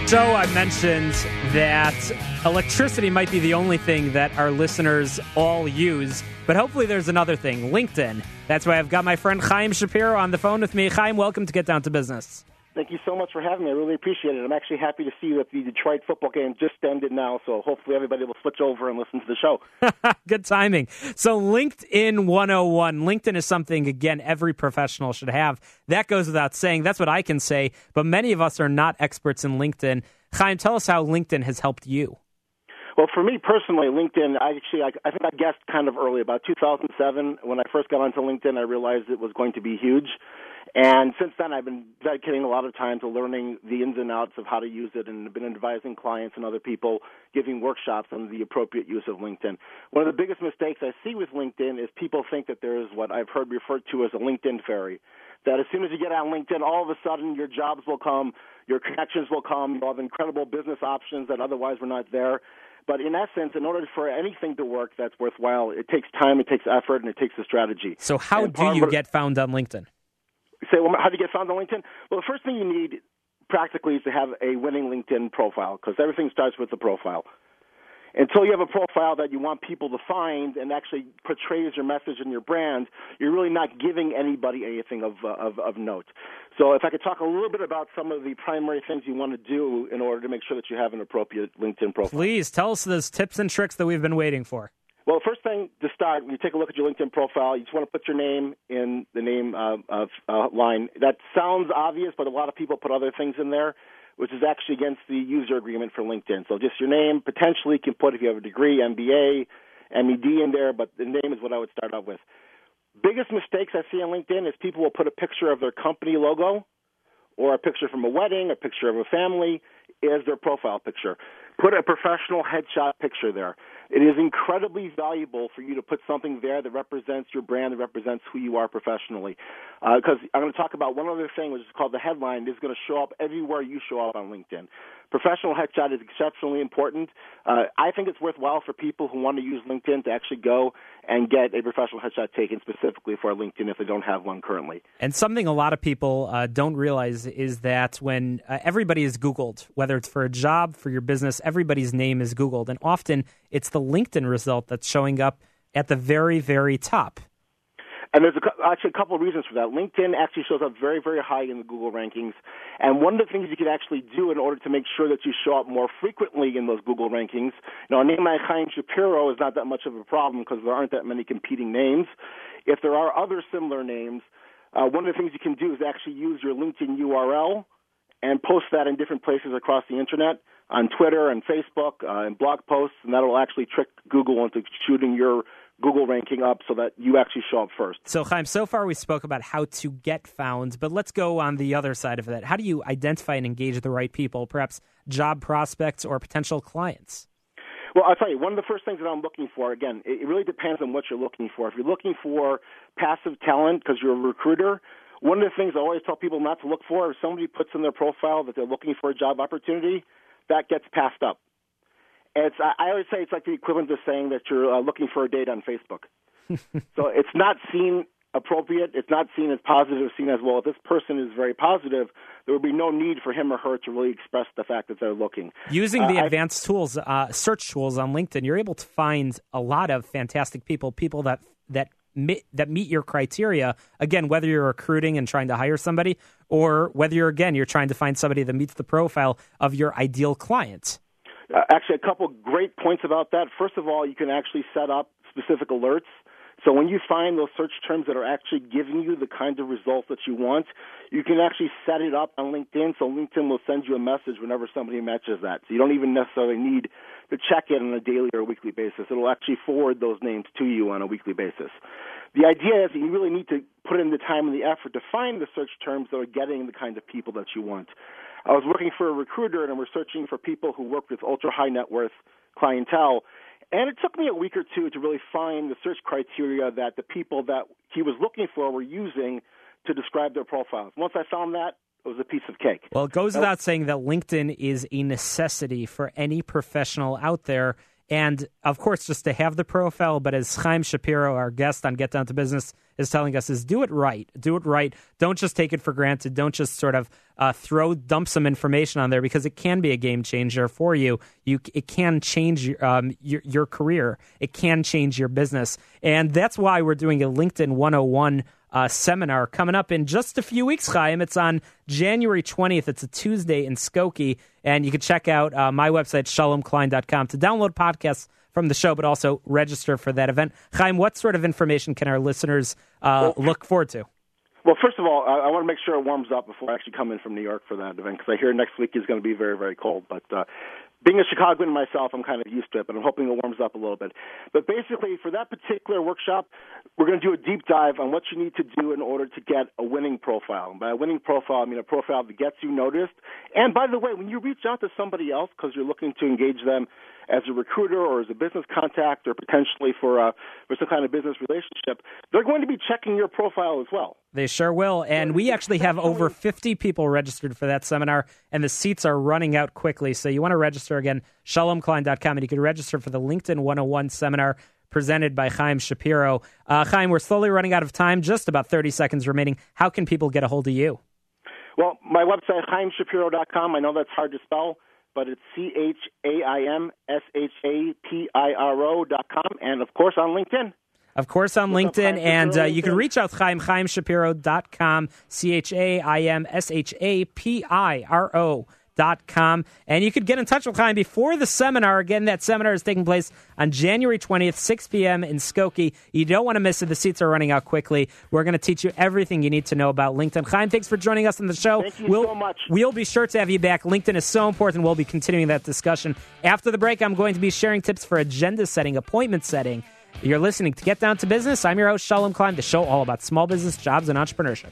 So I mentioned that electricity might be the only thing that our listeners all use, but hopefully there's another thing, LinkedIn. That's why I've got my friend Chaim Shapiro on the phone with me. Chaim, welcome to Get Down to Business. Thank you so much for having me. I really appreciate it. I'm actually happy to see that the Detroit football game just ended now, so hopefully everybody will switch over and listen to the show. Good timing. So LinkedIn 101. LinkedIn is something, again, every professional should have. That goes without saying. That's what I can say, but many of us are not experts in LinkedIn. Chaim, tell us how LinkedIn has helped you. Well, for me personally, LinkedIn, I think I guessed kind of early, about 2007. When I first got onto LinkedIn, I realized it was going to be huge. And since then, I've been dedicating a lot of time to learning the ins and outs of how to use it, and have been advising clients and other people, giving workshops on the appropriate use of LinkedIn. One of the biggest mistakes I see with LinkedIn is people think that there is what I've heard referred to as a LinkedIn fairy, that as soon as you get on LinkedIn, all of a sudden your jobs will come, your connections will come, you'll have incredible business options that otherwise were not there. But in essence, in order for anything to work that's worthwhile, it takes time, it takes effort, and it takes a strategy. So how do you get found on LinkedIn? Say, well, how do you get found on LinkedIn? Well, the first thing you need practically is to have a winning LinkedIn profile, because everything starts with the profile. Until you have a profile that you want people to find and actually portrays your message and your brand, you're really not giving anybody anything of note. So if I could talk a little bit about some of the primary things you want to do in order to make sure that you have an appropriate LinkedIn profile. Please, tell us those tips and tricks that we've been waiting for. Well, first thing to start, when you take a look at your LinkedIn profile, you just want to put your name in the name line. That sounds obvious, but a lot of people put other things in there, which is actually against the user agreement for LinkedIn. So just your name, potentially you can put, if you have a degree, MBA, MED in there, but the name is what I would start out with. Biggest mistakes I see on LinkedIn is people will put a picture of their company logo or a picture from a wedding, a picture of a family as their profile picture. Put a professional headshot picture there. It is incredibly valuable for you to put something there that represents your brand, that represents who you are professionally. Because I'm going to talk about one other thing, which is called the headline. It's going to show up everywhere you show up on LinkedIn. Professional headshot is exceptionally important. I think it's worthwhile for people who want to use LinkedIn to actually go and get a professional headshot taken specifically for LinkedIn if they don't have one currently. And something a lot of people don't realize is that when everybody is Googled, whether it's for a job, for your business, everybody's name is Googled. And often it's the LinkedIn result that's showing up at the very, very top. And there's actually a couple of reasons for that. LinkedIn actually shows up very, very high in the Google rankings. And one of the things you can actually do in order to make sure that you show up more frequently in those Google rankings, a name like Chaim Shapiro is not that much of a problem because there aren't that many competing names. If there are other similar names, one of the things you can do is actually use your LinkedIn URL and post that in different places across the Internet, on Twitter and Facebook and blog posts, and that will actually trick Google into shooting your Google ranking up so that you actually show up first. So, Chaim, so far we spoke about how to get found, but let's go on the other side of that. How do you identify and engage the right people, perhaps job prospects or potential clients? Well, I'll tell you, one of the first things that I'm looking for, again, it really depends on what you're looking for. If you're looking for passive talent because you're a recruiter, one of the things I always tell people not to look for is somebody puts in their profile that they're looking for a job opportunity, that gets passed up. I always say it's like the equivalent of saying that you're looking for a date on Facebook. So it's not seen appropriate. It's not seen as positive, seen as, well, if this person is very positive, there would be no need for him or her to really express the fact that they're looking. Using the advanced tools, search tools on LinkedIn, you're able to find a lot of fantastic people that meet your criteria. Again, whether you're recruiting and trying to hire somebody, or whether you're trying to find somebody that meets the profile of your ideal client. Actually, a couple great points about that. First of all, you can actually set up specific alerts. So when you find those search terms that are actually giving you the kind of results that you want, you can actually set it up on LinkedIn, so LinkedIn will send you a message whenever somebody matches that. So you don't even necessarily need to check it on a daily or weekly basis. It will actually forward those names to you on a weekly basis. The idea is that you really need to put in the time and the effort to find the search terms that are getting the kind of people that you want. I was working for a recruiter, and we're searching for people who work with ultra-high net worth clientele. And it took me a week or two to really find the search criteria that the people that he was looking for were using to describe their profiles. Once I found that, it was a piece of cake. Well, it goes without saying that LinkedIn is a necessity for any professional out there. And, of course, just to have the profile, but as Chaim Shapiro, our guest on Get Down to Business, is telling us, is do it right. Do it right. Don't just take it for granted. Don't just sort of dump some information on there, because it can be a game changer for you. It can change your career. It can change your business. And that's why we're doing a LinkedIn 101 seminar coming up in just a few weeks, Chaim. It's on January 20th. It's a Tuesday in Skokie. And you can check out my website, shalomklein.com, to download podcasts from the show, but also register for that event. Chaim, what sort of information can our listeners look forward to? Well, first of all, I want to make sure it warms up before I actually come in from New York for that event, because I hear next week is going to be very, very cold. But being a Chicagoan myself, I'm kind of used to it, but I'm hoping it warms up a little bit. But basically, for that particular workshop, we're going to do a deep dive on what you need to do in order to get a winning profile. And by a winning profile, I mean a profile that gets you noticed. And by the way, when you reach out to somebody else because you're looking to engage them as a recruiter or as a business contact or potentially for some kind of business relationship, they're going to be checking your profile as well. They sure will. And we actually have over 50 people registered for that seminar, and the seats are running out quickly. So you want to register again, shalomklein.com, and you can register for the LinkedIn 101 seminar presented by Chaim Shapiro. Chaim, we're slowly running out of time, just about 30 seconds remaining. How can people get a hold of you? Well, my website, chaimshapiro.com. I know that's hard to spell, but it's ChaimShapiro.com, and, of course, on LinkedIn. Of course, on LinkedIn, and you can reach out to Chaim, chaimshapiro.com, ChaimShapiro.com, and you could get in touch with Chaim before the seminar. Again, that seminar is taking place on January 20th, 6 p.m. in Skokie. You don't want to miss it. The seats are running out quickly. We're going to teach you everything you need to know about LinkedIn. Chaim, thanks for joining us on the show. Thank you so much. We'll be sure to have you back. LinkedIn is so important. We'll be continuing that discussion. After the break, I'm going to be sharing tips for agenda setting, appointment setting. You're listening to Get Down to Business. I'm your host, Shalom Klein, the show all about small business, jobs, and entrepreneurship.